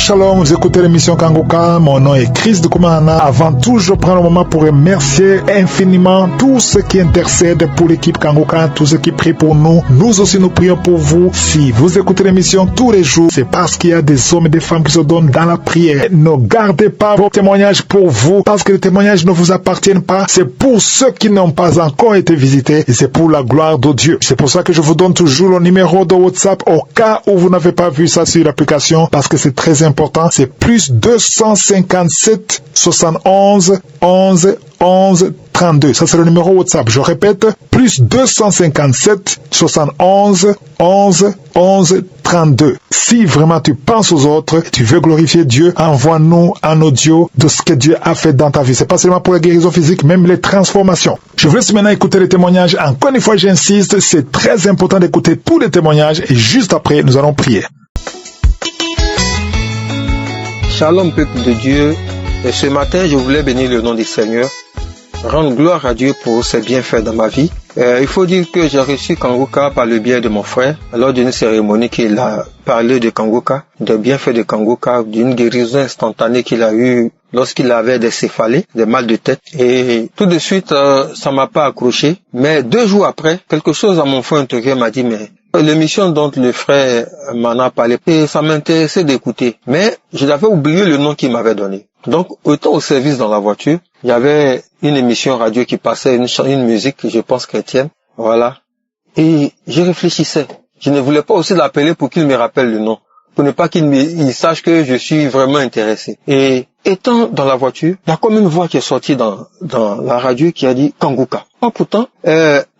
Shalom, vous écoutez l'émission Kangoka, mon nom est Chris de Koumana. Avant tout, je prends le moment pour remercier infiniment tous ceux qui intercèdent pour l'équipe Kangoka, tous ceux qui prient pour nous. Nous aussi, nous prions pour vous. Si vous écoutez l'émission tous les jours, c'est parce qu'il y a des hommes et des femmes qui se donnent dans la prière. Ne gardez pas vos témoignages pour vous, parce que les témoignages ne vous appartiennent pas. C'est pour ceux qui n'ont pas encore été visités et c'est pour la gloire de Dieu. C'est pour ça que je vous donne toujours le numéro de WhatsApp au cas où vous n'avez pas vu ça sur l'application, parce que c'est très important. C'est plus 257 71 11 11 32. Ça, c'est le numéro WhatsApp. Je répète, plus 257 71 11 11 32. Si vraiment tu penses aux autres, tu veux glorifier Dieu, envoie-nous un audio de ce que Dieu a fait dans ta vie. C'est pas seulement pour la guérison physique, même les transformations. Je vous laisse maintenant écouter les témoignages. Encore une fois, j'insiste, c'est très important d'écouter tous les témoignages et juste après, nous allons prier. Shalom, peuple de Dieu. Et ce matin, je voulais bénir le nom du Seigneur, rendre gloire à Dieu pour ses bienfaits dans ma vie. Il faut dire que j'ai reçu Kangoka par le biais de mon frère, lors d'une cérémonie qu'il a parlé de Kangoka, des bienfaits de Kangoka, d'une guérison instantanée qu'il a eue lorsqu'il avait des céphalées, des mal de tête. Et tout de suite, ça m'a pas accroché. Mais 2 jours après, quelque chose à mon fond intérieur m'a dit, mais l'émission dont le frère m'en a parlé, et ça m'intéressait d'écouter. Mais je l'avais oublié le nom qu'il m'avait donné. Donc, étant au service dans la voiture, il y avait une émission radio qui passait une musique, je pense chrétienne. Voilà. Et je réfléchissais. Je ne voulais pas aussi l'appeler pour qu'il me rappelle le nom, pour ne pas qu'il sache que je suis vraiment intéressé. Et étant dans la voiture, il y a comme une voix qui est sortie dans la radio qui a dit Kangoka. Pourtant,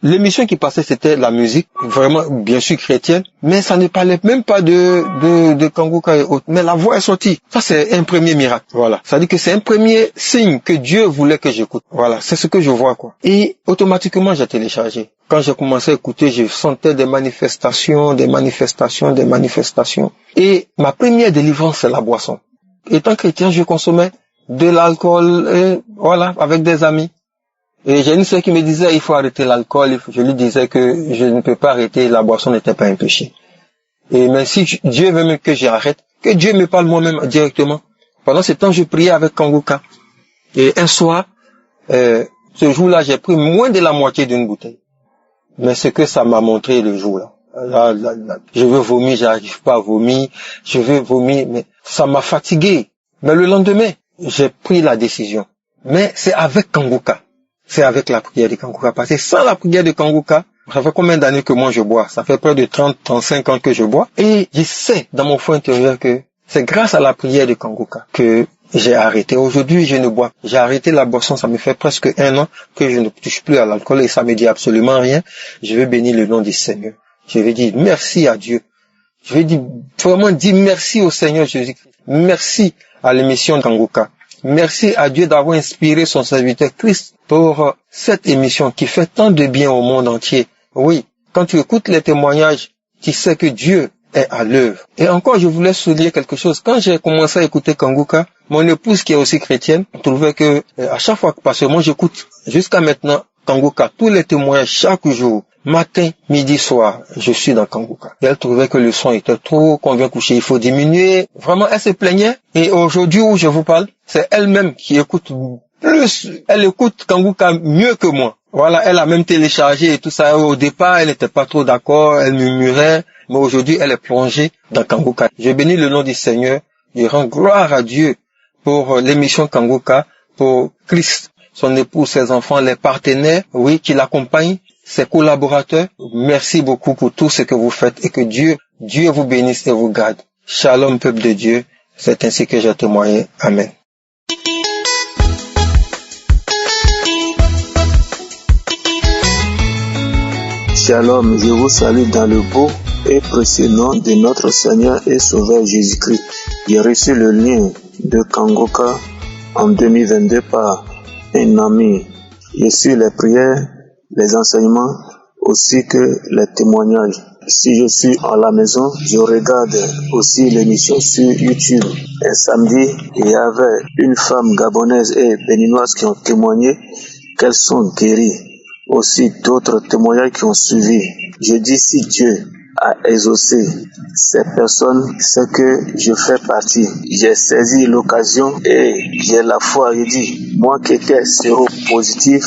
l'émission qui passait, c'était la musique, vraiment, bien sûr, chrétienne, mais ça ne parlait même pas de Kangoka et autres. Mais la voix est sortie. Ça, c'est un premier miracle. Voilà. Ça dit que c'est un premier signe que Dieu voulait que j'écoute. Voilà. C'est ce que je vois, quoi. Et automatiquement, j'ai téléchargé. Quand j'ai commencé à écouter, je sentais des manifestations. Et ma première délivrance, c'est la boisson. Étant chrétien, je consommais de l'alcool, voilà, avec des amis. Et j'ai une sœur qui me disait, il faut arrêter l'alcool. Je lui disais que je ne peux pas arrêter, la boisson n'était pas un péché. Et mais si Dieu veut même que j'arrête, que Dieu me parle moi-même directement. Pendant ce temps, je priais avec Kangoka. Et un soir, ce jour-là, j'ai pris moins de la moitié d'une bouteille. Mais ce que ça m'a montré le jour-là. Là, je veux vomir, j'arrive pas à vomir. Je veux vomir, mais ça m'a fatigué. Mais le lendemain, j'ai pris la décision. Mais c'est avec Kangoka. C'est avec la prière de Kangoka. Parce que sans la prière de Kangoka, ça fait combien d'années que moi je bois? Ça fait près de 35 ans que je bois. Et je sais dans mon fond intérieur que c'est grâce à la prière de Kangoka que j'ai arrêté. Aujourd'hui, je ne bois. J'ai arrêté la boisson. Ça me fait presque 1 an que je ne touche plus à l'alcool et ça me dit absolument rien. Je vais bénir le nom du Seigneur. Je vais dire merci à Dieu. Je vais vraiment dire merci au Seigneur Jésus-Christ. Merci à l'émission Kangoka. Merci à Dieu d'avoir inspiré son serviteur Christ pour cette émission qui fait tant de bien au monde entier. Oui, quand tu écoutes les témoignages, tu sais que Dieu est à l'œuvre. Et encore, je voulais souligner quelque chose. Quand j'ai commencé à écouter Kangoka, mon épouse qui est aussi chrétienne trouvait que à chaque fois, parce que moi j'écoute jusqu'à maintenant Kangoka, tous les témoignages chaque jour, matin, midi, soir, je suis dans Kangoka. Et elle trouvait que le son était trop, qu'on vient coucher, il faut diminuer. Vraiment, elle se plaignait. Et aujourd'hui où je vous parle, c'est elle-même qui écoute plus. Elle écoute Kangoka mieux que moi. Voilà, elle a même téléchargé et tout ça. Au départ, elle n'était pas trop d'accord, elle murmurait. Mais aujourd'hui, elle est plongée dans Kangoka. Je bénis le nom du Seigneur. Je rends gloire à Dieu pour l'émission Kangoka, pour Christ, son épouse, ses enfants, les partenaires, oui, qui l'accompagnent, ses collaborateurs. Merci beaucoup pour tout ce que vous faites et que Dieu vous bénisse et vous garde. Shalom, peuple de Dieu. C'est ainsi que j'ai témoigné. Amen. Shalom, je vous salue dans le beau et précieux nom de notre Seigneur et Sauveur Jésus-Christ. J'ai reçu le lien de Kangoka en 2022 par un ami. J'ai su les prières, les enseignements, aussi que les témoignages. Si je suis à la maison, je regarde aussi l'émission sur YouTube. Un samedi, il y avait une femme gabonaise et béninoise qui ont témoigné qu'elles sont guéries. Aussi d'autres témoignages qui ont suivi. Je dis si Dieu à exaucer ces personnes, c'est que je fais partie. J'ai saisi l'occasion et j'ai la foi. Je dis, moi qui étais séropositif,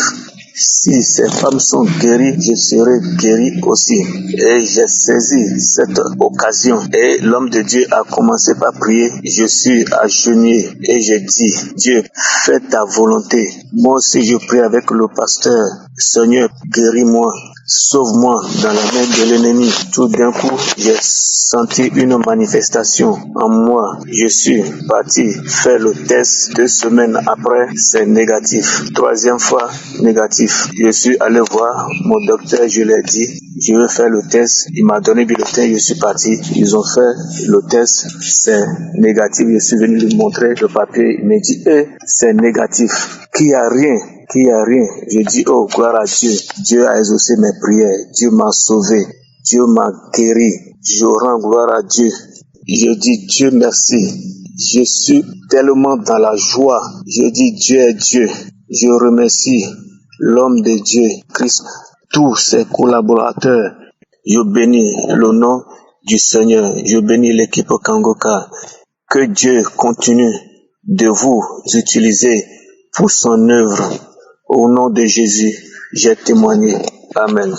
si ces femmes sont guéries, je serai guéri aussi. Et j'ai saisi cette occasion. Et l'homme de Dieu a commencé par prier. Je suis agenouillé et je dis, Dieu, fais ta volonté. Moi aussi, je prie avec le pasteur. Seigneur, guéris-moi. Sauve-moi dans la main de l'ennemi. Tout d'un coup, j'ai senti une manifestation en moi. Je suis parti faire le test 2 semaines après, c'est négatif. 3e fois, négatif. Je suis allé voir mon docteur, je lui ai dit, je veux faire le test. Il m'a donné le bulletin, je suis parti. Ils ont fait le test, c'est négatif. Je suis venu lui montrer le papier. Il m'a dit, c'est négatif. Qui a rien. Je dis, oh, gloire à Dieu. Dieu a exaucé mes prières. Dieu m'a sauvé. Dieu m'a guéri. Je rends gloire à Dieu. Je dis, Dieu merci. Je suis tellement dans la joie. Je dis, Dieu est Dieu. Je remercie l'homme de Dieu, Christ, tous ses collaborateurs. Je bénis le nom du Seigneur. Je bénis l'équipe Kangoka. Que Dieu continue de vous utiliser pour son œuvre. Au nom de Jésus, j'ai témoigné. Amen.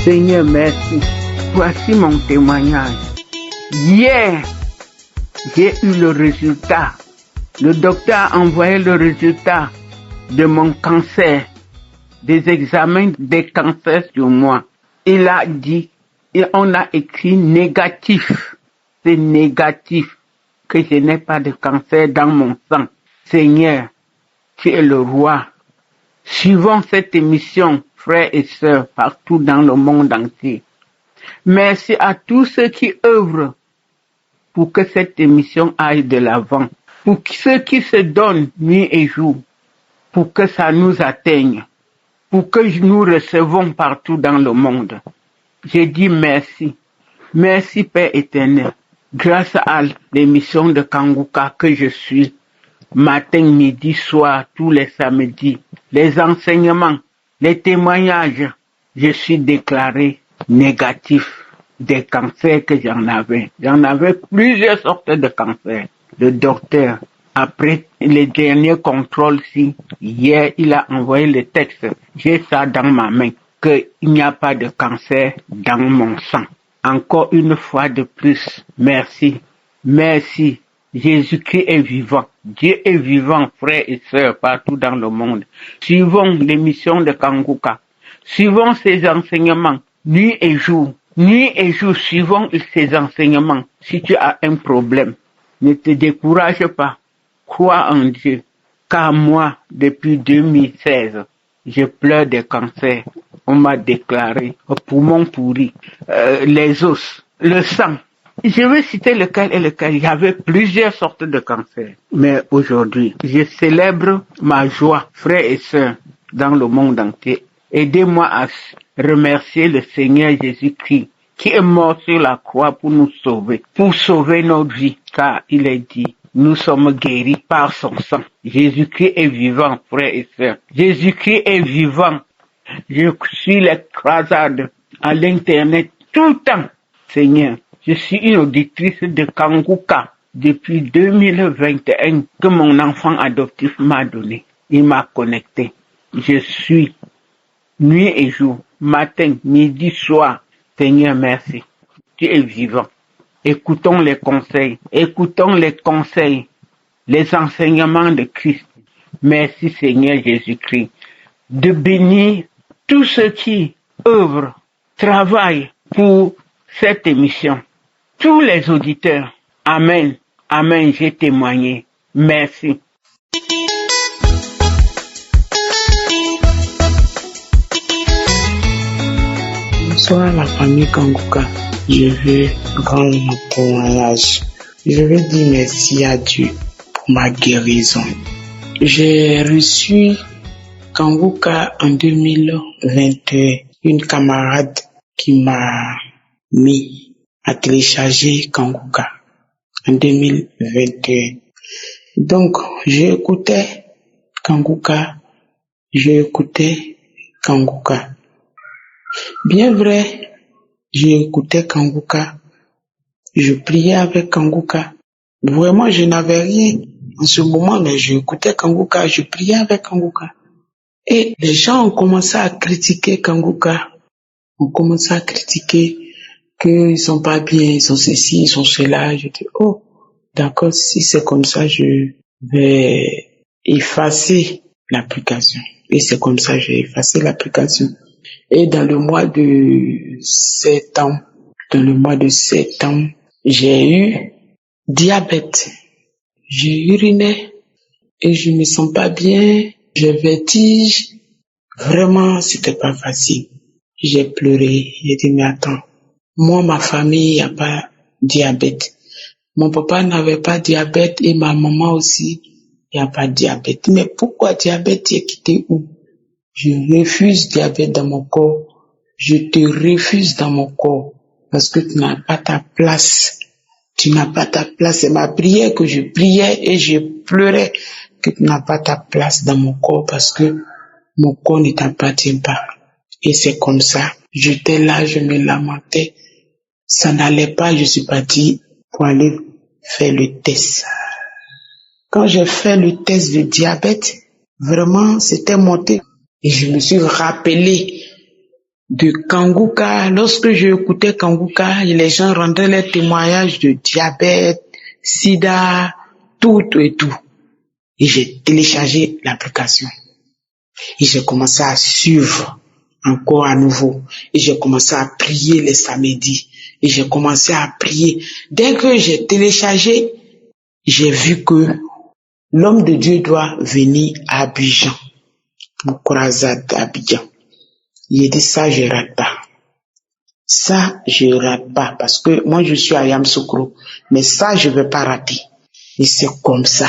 Seigneur, merci. Voici mon témoignage. Hier, j'ai eu le résultat. Le docteur a envoyé le résultat de mon cancer, des examens des cancers sur moi. Il a dit, et on a écrit négatif. C'est négatif que je n'ai pas de cancer dans mon sang. Seigneur, tu es le roi. Suivons cette émission, frères et sœurs, partout dans le monde entier. Merci à tous ceux qui œuvrent pour que cette émission aille de l'avant, pour ceux qui se donnent nuit et jour, pour que ça nous atteigne, pour que nous recevons partout dans le monde. Je dis merci. Merci Père éternel. Grâce à l'émission de Kangoka que je suis, matin, midi, soir, tous les samedis, les enseignements, les témoignages, je suis déclaré négatif des cancers que j'en avais. J'en avais plusieurs sortes de cancers. Le docteur, après les derniers contrôles-ci, hier, il a envoyé le texte. J'ai ça dans ma main, qu'il n'y a pas de cancer dans mon sang. Encore une fois de plus, merci. Merci. Jésus-Christ est vivant. Dieu est vivant, frères et sœurs, partout dans le monde. Suivons l'émission de Kangoka. Suivons ses enseignements, nuit et jour. Nuit et jour, suivons ses enseignements. Si tu as un problème, ne te décourage pas. Crois en Dieu. Car moi, depuis 2016, je pleure des cancers. On m'a déclaré poumon pourri, les os, le sang. Je vais citer lequel et lequel. Il y avait plusieurs sortes de cancers. Mais aujourd'hui, je célèbre ma joie, frères et sœurs, dans le monde entier. Aidez-moi à remercier le Seigneur Jésus-Christ qui est mort sur la croix pour nous sauver, pour sauver notre vie, car il est dit, nous sommes guéris par son sang. Jésus-Christ est vivant, frères et sœurs. Jésus-Christ est vivant. Je suis les croisades à l'internet tout le temps. Seigneur, je suis une auditrice de Kangoka depuis 2021 que mon enfant adoptif m'a donné. Il m'a connecté. Je suis nuit et jour, matin, midi, soir. Seigneur, merci. Tu es vivant. Écoutons les conseils, les enseignements de Christ. Merci Seigneur Jésus-Christ de bénir tous ceux qui œuvrent, travaillent pour cette émission. Tous les auditeurs. Amen. Amen. J'ai témoigné. Merci. Bonsoir la famille Kangoka. Je veux rendre mon témoignage. Je veux dire merci à Dieu pour ma guérison. J'ai reçu Kangoka en 2021. Une camarade qui m'a mis à télécharger Kangoka en 2021. Donc, j'écoutais Kangoka j'écoutais Kanguka. Bien vrai, j'écoutais Kanguka. Je priais avec Kanguka. Vraiment, je n'avais rien en ce moment, mais j'écoutais Kanguka, je priais avec Kanguka. Et les gens ont commencé à critiquer Kanguka. On commence à critiquer qu'ils sont pas bien, ils sont ceci, ils sont cela. Je dis, oh, d'accord, si c'est comme ça, je vais effacer l'application. Et c'est comme ça, j'ai effacé l'application. Et dans le mois de septembre, j'ai eu diabète. J'ai uriné et je me sens pas bien. J'ai vertige. Vraiment, c'était pas facile. J'ai pleuré. J'ai dit, mais attends, moi, ma famille n'a pas diabète. Mon papa n'avait pas diabète et ma maman aussi n'a pas diabète. Mais pourquoi diabète est quitté où? Je refuse diabète dans mon corps. Je te refuse dans mon corps parce que tu n'as pas ta place. Tu n'as pas ta place. C'est ma prière que je priais et je pleurais que tu n'as pas ta place dans mon corps parce que mon corps ne t'appartient pas. Et c'est comme ça. J'étais là, je me lamentais. Ça n'allait pas, je suis partie pour aller faire le test. Quand j'ai fait le test de diabète, vraiment, c'était monté. Et je me suis rappelé de Kanguka. Lorsque j'écoutais Kanguka, les gens rendaient les témoignages de diabète, sida, tout et tout. Et j'ai téléchargé l'application. Et j'ai commencé à suivre encore à nouveau. Et j'ai commencé à prier les samedis. Et j'ai commencé à prier. Dès que j'ai téléchargé, j'ai vu que l'homme de Dieu doit venir à Abidjan. Mon croisade d'Abidjan. Il a dit ça, je rate pas. Ça, je rate pas. Parce que moi, je suis à Yamoussoukro. Mais ça, je vais pas rater. Et c'est comme ça.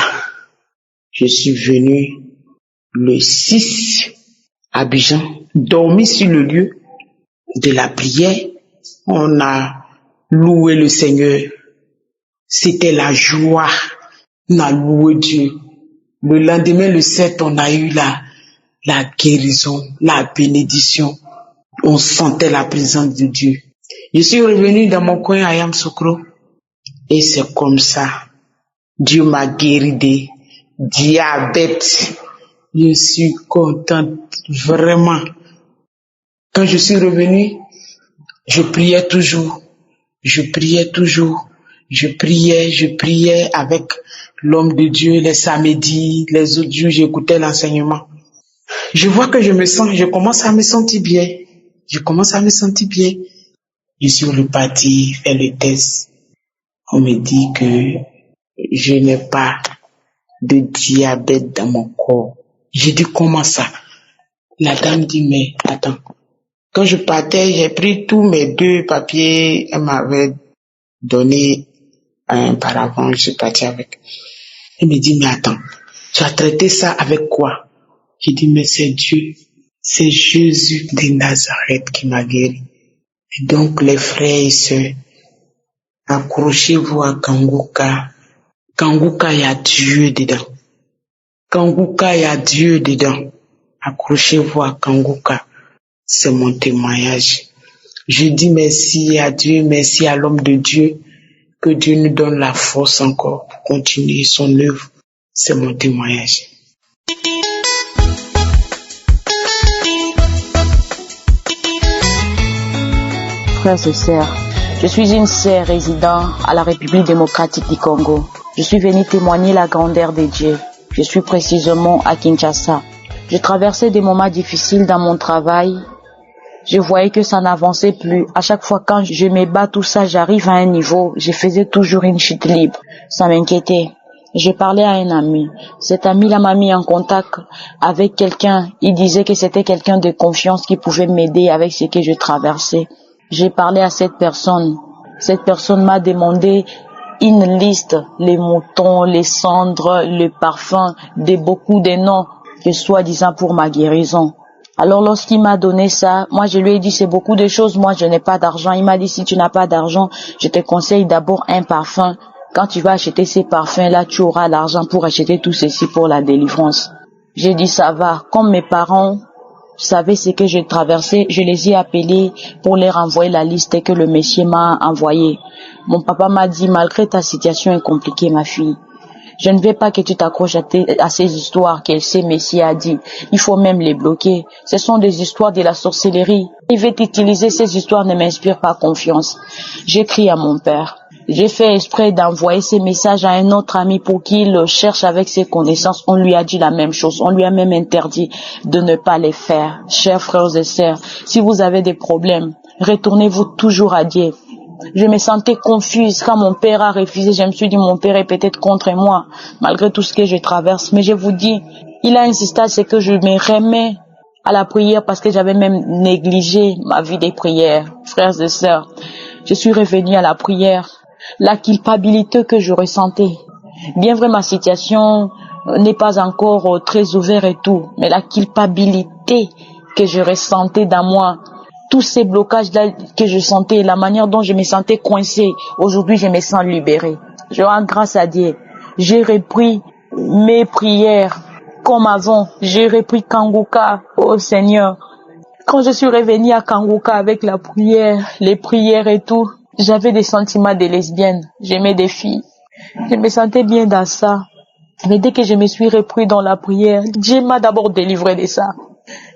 Je suis venu le 6 à Abidjan, dormi sur le lieu de la prière. On a loué le Seigneur. C'était la joie. On a loué Dieu. Le lendemain, le 7, on a eu la guérison, la bénédiction. On sentait la présence de Dieu. Je suis revenu dans mon coin à Yamoussoukro et c'est comme ça. Dieu m'a guéri de diabète. Je suis contente, vraiment. Quand je suis revenu, je priais toujours. Je priais avec l'homme de Dieu les samedis, les autres jours, j'écoutais l'enseignement. Je vois que je commence à me sentir bien. Je suis reparti faire le test. On me dit que je n'ai pas de diabète dans mon corps. J'ai dit comment ça? La dame dit mais attends. Quand je partais, j'ai pris tous mes 2 papiers. Elle m'avait donné un paravent, je suis parti avec. Elle me dit mais attends, tu as traité ça avec quoi? J'ai dit mais c'est Dieu. C'est Jésus de Nazareth qui m'a guéri. Et donc les frères et sœurs, accrochez-vous à Kanguka. Kanguka, il y a Dieu dedans. Accrochez-vous à Kanguka. C'est mon témoignage. Je dis merci à Dieu, merci à l'homme de Dieu. Que Dieu nous donne la force encore pour continuer son œuvre. C'est mon témoignage. Frères et sœurs, je suis une sœur résidant à la République démocratique du Congo. Je suis venue témoigner la grandeur de Dieu. Je suis précisément à Kinshasa. Je traversais des moments difficiles dans mon travail. Je voyais que ça n'avançait plus. À chaque fois quand je me bats tout ça, j'arrive à un niveau, je faisais toujours une chute libre. Ça m'inquiétait. Je parlais à un ami. Cet ami-là m'a mis en contact avec quelqu'un. Il disait que c'était quelqu'un de confiance qui pouvait m'aider avec ce que je traversais. J'ai parlé à cette personne. Cette personne m'a demandé une liste, les moutons, les cendres, le parfum, beaucoup de noms, que soi-disant pour ma guérison. Alors lorsqu'il m'a donné ça, moi je lui ai dit c'est beaucoup de choses, moi je n'ai pas d'argent. Il m'a dit si tu n'as pas d'argent, je te conseille d'abord un parfum. Quand tu vas acheter ces parfums-là, tu auras l'argent pour acheter tout ceci pour la délivrance. J'ai dit ça va. Comme mes parents savaient ce que j'ai traversé, je les ai appelés pour leur envoyer la liste que le monsieur m'a envoyée. Mon papa m'a dit, malgré ta situation est compliquée, ma fille, je ne veux pas que tu t'accroches à ces histoires que ces messieurs a dit. Il faut même les bloquer. Ce sont des histoires de la sorcellerie. Il veut utiliser ces histoires, ne m'inspirent pas confiance. J'écris à mon père. J'ai fait exprès d'envoyer ces messages à un autre ami pour qu'il cherche avec ses connaissances. On lui a dit la même chose. On lui a même interdit de ne pas les faire. Chers frères et sœurs, si vous avez des problèmes, retournez-vous toujours à Dieu. Je me sentais confuse quand mon père a refusé. Je me suis dit, mon père est peut-être contre moi, malgré tout ce que je traverse. Mais je vous dis, il a insisté à ce que je me remets à la prière parce que j'avais même négligé ma vie des prières. Frères et sœurs, je suis revenue à la prière. La culpabilité que je ressentais, bien vrai ma situation n'est pas encore très ouverte et tout, mais la culpabilité que je ressentais dans moi, tous ces blocages-là que je sentais, la manière dont je me sentais coincée, aujourd'hui je me sens libérée. Je rends grâce à Dieu. J'ai repris mes prières comme avant. J'ai repris Kanguka, oh Seigneur. Quand je suis revenue à Kanguka avec la prière, les prières et tout, j'avais des sentiments de lesbienne. J'aimais des filles. Je me sentais bien dans ça. Mais dès que je me suis repris dans la prière, Dieu m'a d'abord délivré de ça.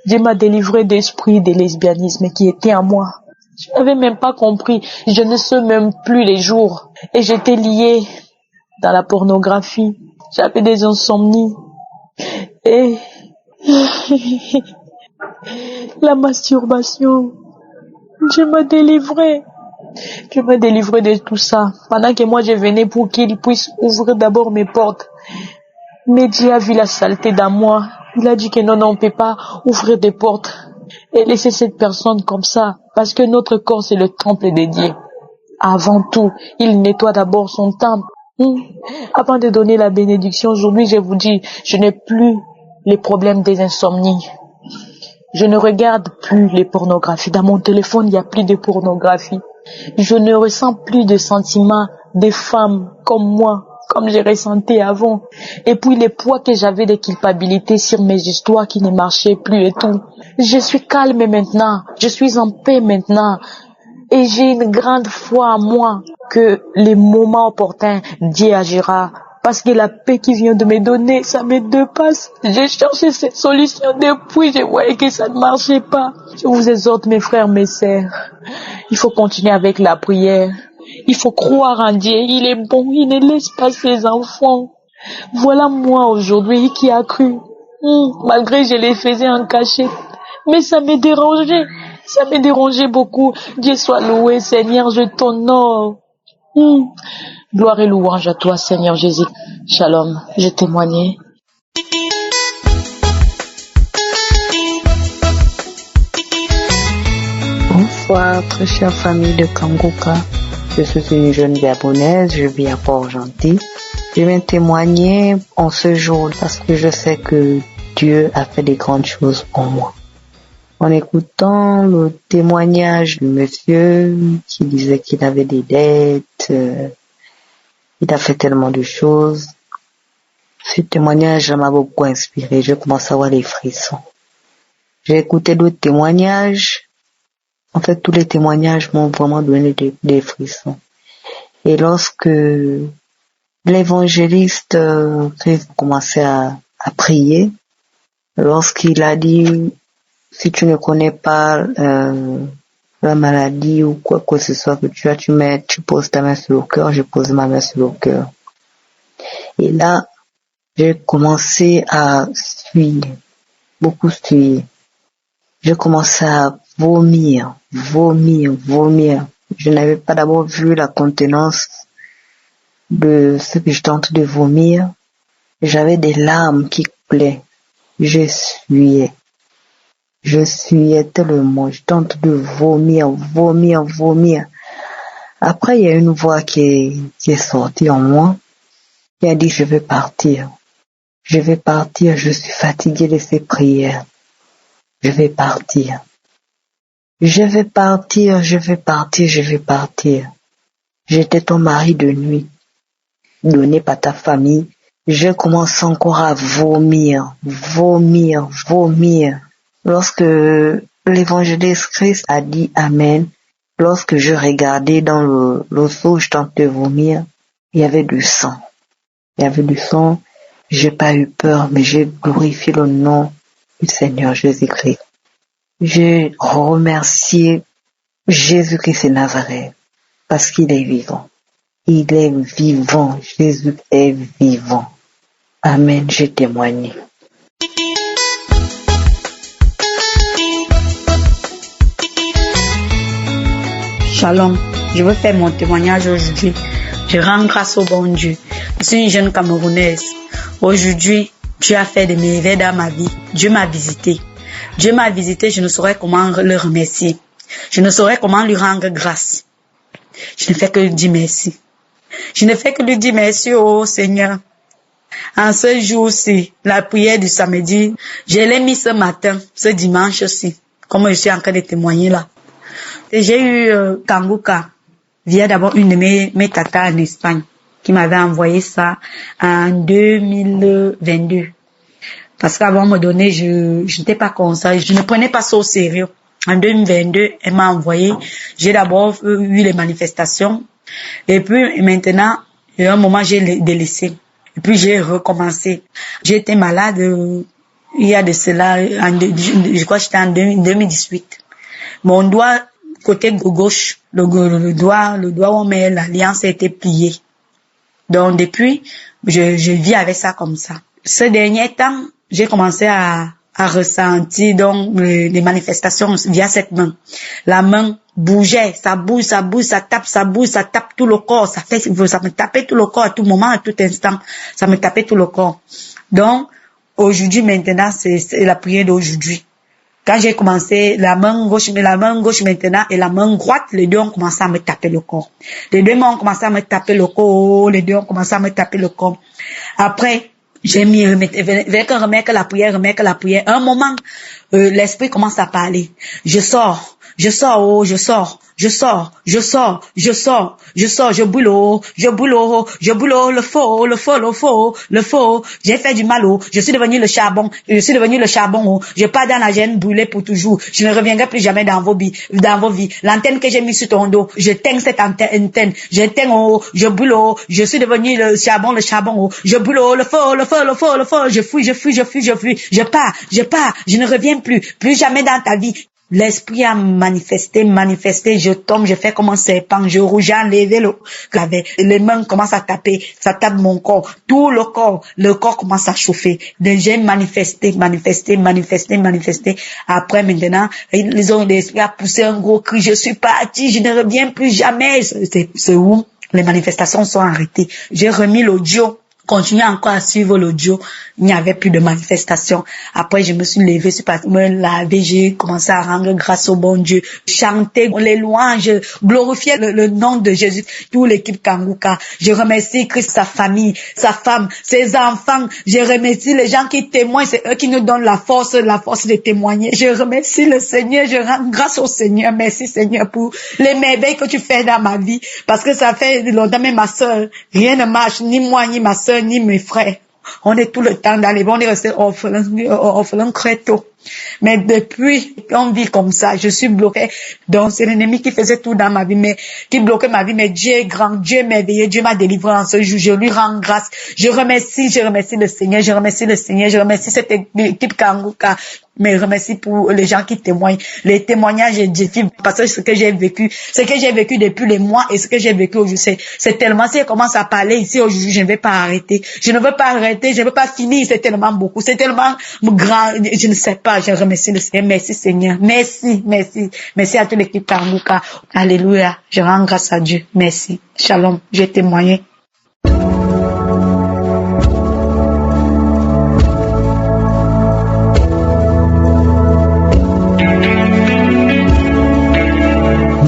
Dieu m'a délivré d'esprit de lesbianisme qui était en moi. Je n'avais même pas compris. Je ne sais même plus les jours. Et j'étais liée dans la pornographie. J'avais des insomnies. Et la masturbation. Dieu m'a délivré. Dieu m'a délivré de tout ça. Pendant que moi je venais pour qu'il puisse ouvrir d'abord mes portes. Mais Dieu a vu la saleté dans moi. Il a dit que non, on ne peut pas ouvrir des portes et laisser cette personne comme ça. Parce que notre corps, c'est le temple de Dieu. Avant tout, il nettoie d'abord son temple. Avant de donner la bénédiction, aujourd'hui, je vous dis, je n'ai plus les problèmes des insomnies. Je ne regarde plus les pornographies. Dans mon téléphone, il n'y a plus de pornographie. Je ne ressens plus de sentiments des femmes comme moi, comme j'ai ressenti avant. Et puis les poids que j'avais de culpabilité sur mes histoires qui ne marchaient plus et tout. Je suis calme maintenant. Je suis en paix maintenant. Et j'ai une grande foi en moi que les moments opportuns, Dieu agira. Parce que la paix qu'il vient de me donner, ça me dépasse. J'ai cherché cette solution depuis, je voyais que ça ne marchait pas. Je vous exhorte, mes frères, mes sœurs. Il faut continuer avec la prière. Il faut croire en Dieu. Il est bon. Il ne laisse pas ses enfants. Voilà moi aujourd'hui qui a cru. Malgré je les faisais en cachette. Mais ça me dérangeait. Ça me dérangeait beaucoup. Dieu soit loué, Seigneur, je t'honore. Gloire et louange à toi, Seigneur Jésus. Shalom, je témoignais. Bonsoir, très chère famille de Kanguka. Je suis une jeune gabonaise, je vis à Port-Gentil. Je viens témoigner en ce jour parce que je sais que Dieu a fait des grandes choses pour moi. En écoutant le témoignage du monsieur qui disait qu'il avait des dettes, il a fait tellement de choses. Ce témoignage m'a beaucoup inspiré. Je commence à avoir des frissons. J'ai écouté d'autres témoignages. En fait, tous les témoignages m'ont vraiment donné des frissons. Et lorsque l'évangéliste Christ commençait à prier, lorsqu'il a dit, si tu ne connais pas la maladie ou quoi que ce soit que tu as, tu poses ta main sur le cœur, je pose ma main sur le cœur. Et là, j'ai commencé à suer, beaucoup suer. J'ai commencé à vomir. Je n'avais pas d'abord vu la contenance de ce que je tente de vomir. J'avais des larmes qui coulaient. Je suyais tellement. Je tente de vomir. Après, il y a une voix qui est sortie en moi. Qui a dit, je vais partir. Je suis fatiguée de ces prières. Je vais partir. J'étais ton mari de nuit, donné par ta famille. je commence encore à vomir. Lorsque l'évangéliste Christ a dit Amen, lorsque je regardais dans le seau, je tentais de vomir, il y avait du sang. J'ai pas eu peur, mais j'ai glorifié le nom du Seigneur Jésus-Christ. J'ai remercié Jésus-Christ de Nazareth parce qu'il est vivant. Il est vivant. Jésus est vivant. Amen, j'ai témoigné. Shalom, je veux faire mon témoignage aujourd'hui. Je rends grâce au bon Dieu. Je suis une jeune Camerounaise. Aujourd'hui, Dieu a fait des merveilles dans ma vie. Dieu m'a visité. Je ne saurais comment le remercier. Je ne saurais comment lui rendre grâce. Je ne fais que lui dire merci. Je ne fais que lui dire merci au Seigneur. En ce jour-ci, la prière du samedi, je l'ai mis ce matin, ce dimanche-ci, comme je suis en train de témoigner là. Et j'ai eu Kanguka, via d'abord une de mes tatas en Espagne, qui m'avait envoyé ça en 2022. Parce qu'avant me donner, je n'étais pas comme ça, je ne prenais pas ça au sérieux. En 2022, elle m'a envoyé, j'ai d'abord eu les manifestations, et puis maintenant, il y a un moment, j'ai délaissé. Et puis j'ai recommencé. J'ai été malade, il y a de cela, je crois que c'était en 2018. Mon doigt, côté gauche, le doigt où on met l'alliance a été plié. Donc depuis, je vis avec ça comme ça. Ce dernier temps, j'ai commencé à ressentir donc les manifestations via cette main. La main bougeait, ça bouge, ça tape tout le corps, ça me tapait tout le corps à tout moment, à tout instant, ça me tapait tout le corps. Donc aujourd'hui maintenant, c'est la prière d'aujourd'hui. Quand j'ai commencé, la main gauche maintenant et la main droite, les deux ont commencé à me taper le corps. Les deux ont commencé à me taper le corps. Après, j'ai mis, remettre la prière. Un moment, l'esprit commence à parler. Je sors, je brûle, le feu, j'ai fait du mal, je suis devenu le charbon, je pars dans la gêne brûlée pour toujours, je ne reviendrai plus jamais dans vos vies, l'antenne que j'ai mis sur ton dos, je teins cette antenne, je brûle, je suis devenu le charbon, je brûle, le feu, je fuis, je pars, je ne reviens plus jamais dans ta vie. L'esprit a manifesté, je tombe, je fais comme un serpent, je rouge, enlevé les mains commencent à taper, ça tape mon corps, tout le corps commence à chauffer. J'ai manifesté. Après maintenant, l'esprit a poussé un gros cri, je suis parti, je ne reviens plus jamais. C'est où les manifestations sont arrêtées. J'ai remis l'audio. Continuer encore à suivre l'audio, il n'y avait plus de manifestation. Après, je me suis levée, suis partie me laver, j'ai commencé à rendre grâce au bon Dieu, chanter les louanges, glorifier le nom de Jésus, toute l'équipe Kanguka. Je remercie Christ, sa famille, sa femme, ses enfants. Je remercie les gens qui témoignent, c'est eux qui nous donnent la force de témoigner. Je remercie le Seigneur, je rends grâce au Seigneur. Merci Seigneur pour les merveilles que tu fais dans ma vie, parce que ça fait longtemps, même ma soeur, rien ne marche, ni moi, ni ma soeur, ni mes frères. On est tout le temps dans les bons, on est resté orphelin très tôt. Mais depuis qu'on vit comme ça, je suis bloquée. Donc c'est l'ennemi qui faisait tout dans ma vie, mais qui bloquait ma vie. Mais Dieu est grand, Dieu est merveilleux, Dieu m'a délivré en ce jour. Je lui rends grâce. Je remercie le Seigneur, je remercie cette équipe Kanguka. Mais je remercie pour les gens qui témoignent. Les témoignages édifient, parce que ce que j'ai vécu depuis les mois et ce que j'ai vécu aujourd'hui, c'est tellement, si je commence à parler ici aujourd'hui, je ne vais pas arrêter. Je ne veux pas finir, c'est tellement beaucoup, c'est tellement grand, je ne sais pas, je remercie le Seigneur. Merci Seigneur. Merci à toute l'équipe Kanguka. Alléluia. Je rends grâce à Dieu. Merci. Shalom. J'ai témoigné.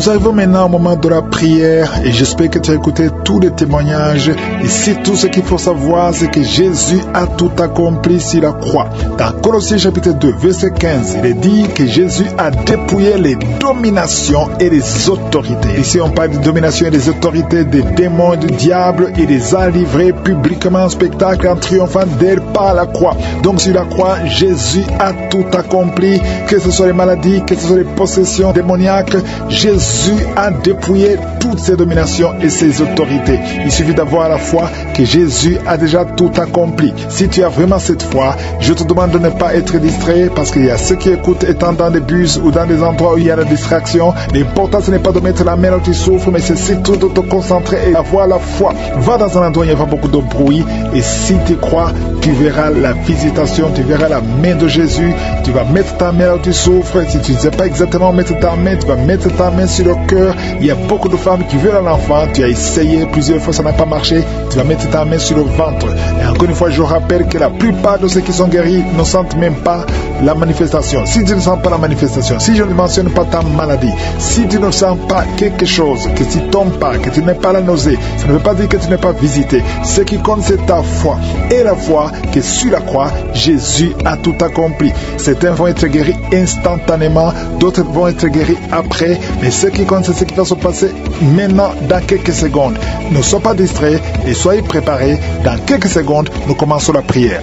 Nous arrivons maintenant au moment de la prière et j'espère que tu as écouté tous les témoignages. Ici, tout ce qu'il faut savoir, c'est que Jésus a tout accompli sur la croix. Dans Colossiens chapitre 2, verset 15, il est dit que Jésus a dépouillé les dominations et les autorités. Ici, on parle de domination et des autorités des démons, du diable, et les a livrés publiquement en spectacle en triomphant d'elle par la croix. Donc sur la croix, Jésus a tout accompli, que ce soit les maladies, que ce soit les possessions démoniaques. Jésus a dépouillé toutes ces dominations et ces autorités. Il suffit d'avoir la foi que Jésus a déjà tout accompli. Si tu as vraiment cette foi, je te demande de ne pas être distrait, parce qu'il y a ceux qui écoutent étant dans des bus ou dans des endroits où il y a la distraction. L'important, ce n'est pas de mettre la main là où tu souffres, mais c'est surtout de te concentrer et avoir la foi. Va dans un endroit où il y a beaucoup de bruit, et si tu crois, tu verras la visitation, tu verras la main de Jésus. Tu vas mettre ta main là où tu souffres. Si tu ne sais pas exactement mettre ta main, tu vas mettre ta main sur le cœur. Il y a beaucoup de femmes qui veulent un enfant. Tu as essayé plusieurs fois, ça n'a pas marché. Tu vas mettre ta main sur le ventre. Et encore une fois, je rappelle que la plupart de ceux qui sont guéris ne sentent même pas la manifestation. Si tu ne sens pas la manifestation, si je ne mentionne pas ta maladie, si tu ne sens pas quelque chose, que tu ne tombes pas, que tu n'es pas la nausée, ça ne veut pas dire que tu n'es pas visité. Ce qui compte, c'est ta foi. Et la foi que sur la croix, Jésus a tout accompli. Certains vont être guéris instantanément, d'autres vont être guéris après, mais ce qui compte, c'est ce qui va se passer maintenant, dans quelques secondes. Ne sois pas distrait et soyez préparés. Dans quelques secondes, nous commençons la prière.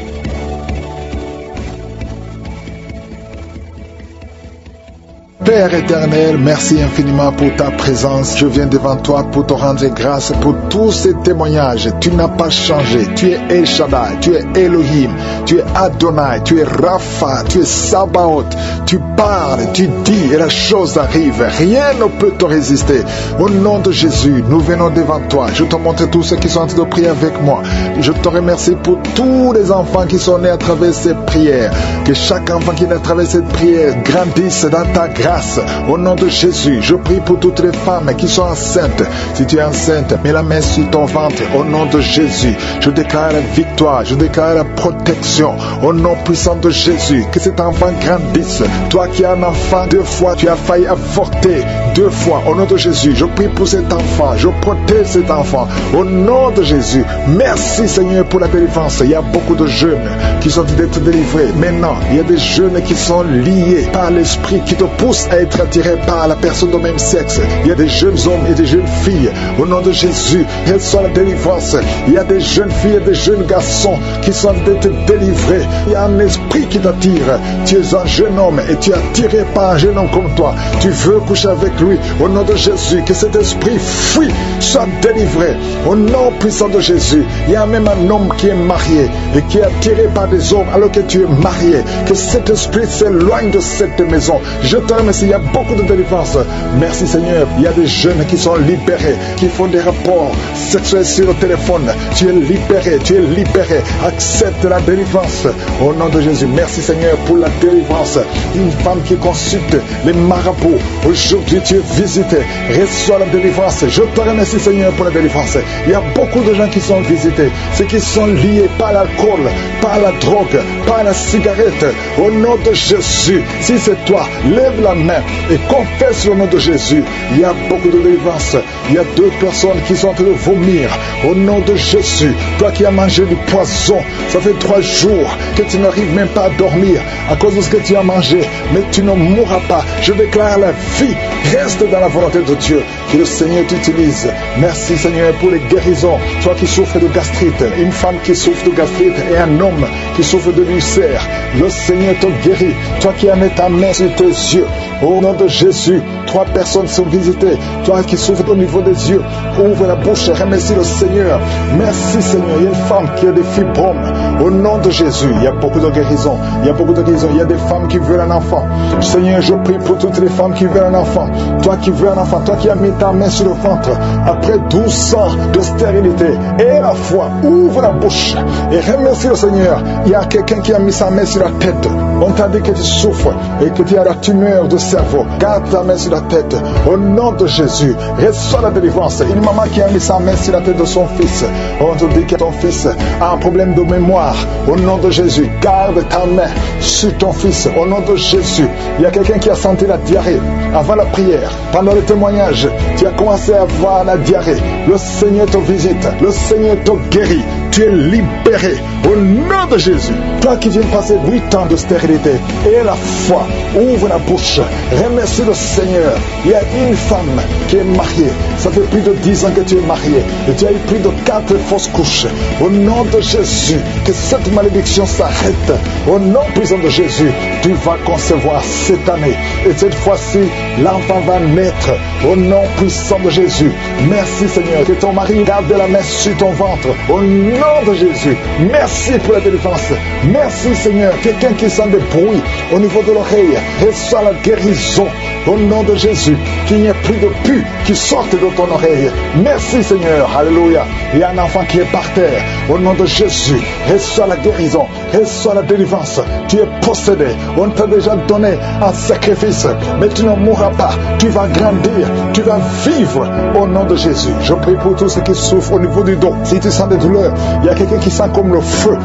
Père éternel, merci infiniment pour ta présence. Je viens devant toi pour te rendre grâce pour tous ces témoignages. Tu n'as pas changé. Tu es El Shaddai, tu es Elohim, tu es Adonai, tu es Rapha, tu es Sabaoth. Tu parles, tu dis et la chose arrive. Rien ne peut te résister. Au nom de Jésus, nous venons devant toi. Je te montre tous ceux qui sont en train de prier avec moi. Je te remercie pour tous les enfants qui sont nés à travers ces prières. Que chaque enfant qui est né à travers cette prière grandisse dans ta grâce. Au nom de Jésus, je prie pour toutes les femmes qui sont enceintes. Si tu es enceinte, mets la main sur ton ventre. Au nom de Jésus, je déclare la victoire, je déclare la protection. Au nom puissant de Jésus, que cet enfant grandisse. Toi qui as un enfant, 2 fois, tu as failli avorter 2 fois. Au nom de Jésus, je prie pour cet enfant. Je protège cet enfant. Au nom de Jésus, merci Seigneur pour la délivrance. Il y a beaucoup de jeunes qui sont d'être délivrés. Maintenant, il y a des jeunes qui sont liés par l'esprit qui te pousse à être attiré par la personne de même sexe. Il y a des jeunes hommes et des jeunes filles. Au nom de Jésus, reçois la délivrance. Il y a des jeunes filles et des jeunes garçons qui sont d'être délivrés. Il y a un esprit qui t'attire. Tu es un jeune homme et tu es attiré par un jeune homme comme toi. Tu veux coucher avec lui. Au nom de Jésus, que cet esprit fuit, soit délivré. Au nom puissant de Jésus, il y a même un homme qui est marié et qui est attiré par des hommes alors que tu es marié. Que cet esprit s'éloigne de cette maison. Je te remercie, il y a beaucoup de délivrance. Merci Seigneur, il y a des jeunes qui sont libérés, qui font des rapports sexuels sur le téléphone. Tu es libéré, tu es libéré. Accepte la délivrance. Au nom de Jésus, merci Seigneur pour la délivrance. Une femme qui consulte les marabouts. Aujourd'hui tu es visité. Reçois la délivrance. Je te remercie Seigneur pour la délivrance. Il y a beaucoup de gens qui sont visités. Ceux qui sont liés par l'alcool, par la drogue, par la cigarette. Au nom de Jésus, si c'est toi, lève la main et confesse le nom de Jésus. Il y a beaucoup de délivrance. Il y a 2 personnes qui sont en train de vomir. Au nom de Jésus, toi qui as mangé du poison, ça fait 3 jours que tu n'arrives même pas à dormir à cause de ce que tu as mangé, mais tu ne mourras pas. Je déclare la vie. Reste dans la volonté de Dieu. Que le Seigneur t'utilise. Merci Seigneur pour les guérisons. Toi qui souffres de gastrite, une femme qui souffre de gastrite et un homme qui souffre de l'ulcère, le Seigneur te guérit. Toi qui as mis ta main sur tes yeux, au nom de Jésus, 3 personnes sont visitées. Toi qui souffres au niveau des yeux, ouvre la bouche et remercie le Seigneur. Merci Seigneur. Il y a une femme qui a des fibromes. Au nom de Jésus, il y a beaucoup de guérisons. Il y a beaucoup de guérisons. Il y a des femmes qui veulent un enfant. Seigneur, je prie pour toutes les femmes qui veulent un enfant. Toi qui veux un enfant, toi qui as mis ta main sur le ventre, après 12 ans de stérilité, et la foi, ouvre la bouche et remercie le Seigneur. Il y a quelqu'un qui a mis sa main sur la tête. On t'a dit que tu souffres et que tu as la tumeur de cerveau. Garde ta main sur la tête. Au nom de Jésus, reçois la délivrance. Une maman qui a mis sa main sur la tête de son fils. On te dit que ton fils a un problème de mémoire. part. Au nom de Jésus, garde ta main sur ton fils. Au nom de Jésus, il y a quelqu'un qui a senti la diarrhée avant la prière. Pendant le témoignage, tu as commencé à voir la diarrhée. Le Seigneur te visite. Le Seigneur te guérit. Tu es libéré au nom de Jésus. Toi qui viens passer 8 ans de stérilité, et la foi, ouvre la bouche, remercie le Seigneur. Il y a une femme qui est mariée. Ça fait plus de 10 ans que tu es marié et tu as eu plus de 4 fausses couches. Au nom de Jésus, que cette malédiction s'arrête. Au nom puissant de Jésus, tu vas concevoir cette année. Et cette fois-ci, l'enfant va naître. Au nom puissant de Jésus. Merci Seigneur. Que ton mari garde la main sur ton ventre. Au nom de Jésus. Merci pour la délivrance. Merci Seigneur. Quelqu'un qui sent des bruits au niveau de l'oreille, reçoit la guérison. Au nom de Jésus. Qu'il n'y ait plus de pus qui sortent de ton oreille. Merci Seigneur. Alléluia. Il y a un enfant qui est par terre. Au nom de Jésus. Reçois la guérison. Reçois la délivrance. Tu es possédé. On t'a déjà donné un sacrifice. Mais tu ne mourras pas. Tu vas grandir. Tu vas vivre. Au nom de Jésus. Je prie pour tous ceux qui souffrent au niveau du dos. Si tu sens des douleurs, il y a quelqu'un qui sent comme le feu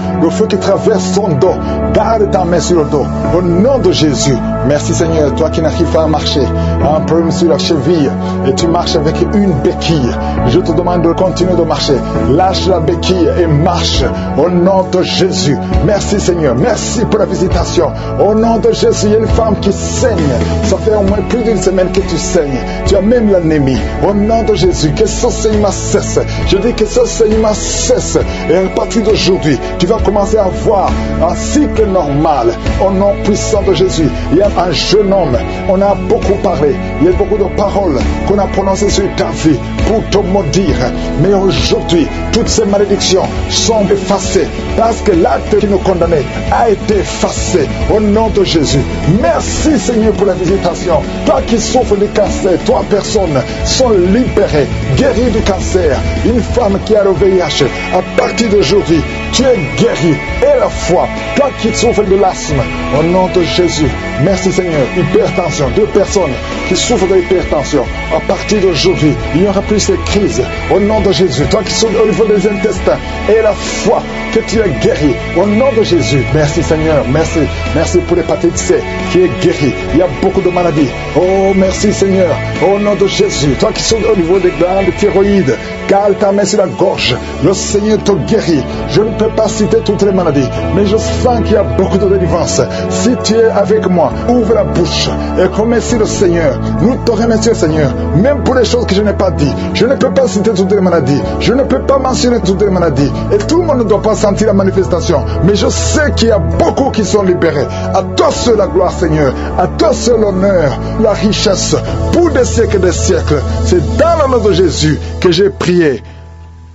qui traverse son dos. Garde ta main sur le dos. Au nom de Jésus. Merci Seigneur. Toi qui n'arrives pas à marcher, un problème sur la cheville et tu marches avec une béquille. Je te demande de continuer de marcher. Lâche la béquille et marche. Au nom de Jésus. Merci Seigneur. Merci pour la visitation. Au nom de Jésus, il y a une femme qui saigne. Ça fait au moins plus d'une semaine que tu saignes. Tu as même l'anémie. Au nom de Jésus, que ce saignement cesse. Je dis que ce saignement cesse. Et à partir d'aujourd'hui, tu vas commencer à avoir un cycle normal. Au nom puissant de Jésus. Il y a un jeune homme. On a beaucoup parlé. Il y a beaucoup de paroles qu'on a prononcées sur ta vie pour te maudire. Mais aujourd'hui, toutes ces malédictions sont effacées parce que l'acte qui nous condamnait a été effacé. Au nom de Jésus. Merci Seigneur pour la visitation. Toi qui souffres du cancer, 3 personnes sont libérées, guéries du cancer. Une femme qui a le VIH, à partir d'aujourd'hui, tu es guéri. Et la foi, toi qui souffres de l'asthme, au nom de Jésus. Merci Seigneur. Hypertension, 2 personnes qui souffrent de l'hypertension. À partir d'aujourd'hui, il n'y aura plus ces crises. Au nom de Jésus. Toi qui souffres au niveau des intestins. Et la foi que tu es guéri. Au nom de Jésus. Merci Seigneur. Merci. Merci pour l'hépatite C qui est guéri. Il y a beaucoup de maladies. Oh, merci Seigneur. Au nom de Jésus. Toi qui souffres au niveau des glandes thyroïdes. Cale ta main sur la gorge. Le Seigneur te guérit. Je ne peux pas citer toutes les maladies, mais je sens qu'il y a beaucoup de délivrance. Si tu es avec moi, ouvre la bouche et remercie le Seigneur. Nous te remercions Seigneur, même pour les choses que je n'ai pas dit. Je ne peux pas citer toutes les maladies. Je ne peux pas mentionner toutes les maladies. Et tout le monde ne doit pas sentir la manifestation. Mais je sais qu'il y a beaucoup qui sont libérés. À toi seul la gloire Seigneur. À toi seul l'honneur, la richesse, pour des siècles et des siècles. C'est dans le nom de Jésus que j'ai prié.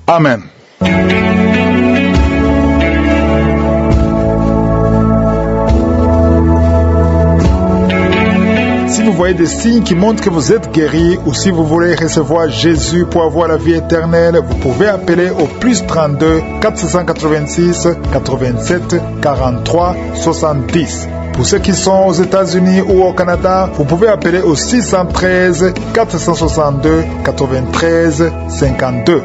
Amen. Si vous voyez des signes qui montrent que vous êtes guéri ou si vous voulez recevoir Jésus pour avoir la vie éternelle, vous pouvez appeler au plus 32 486 87 43 70. Pour ceux qui sont aux États-Unis ou au Canada, vous pouvez appeler au 613 462 93 52.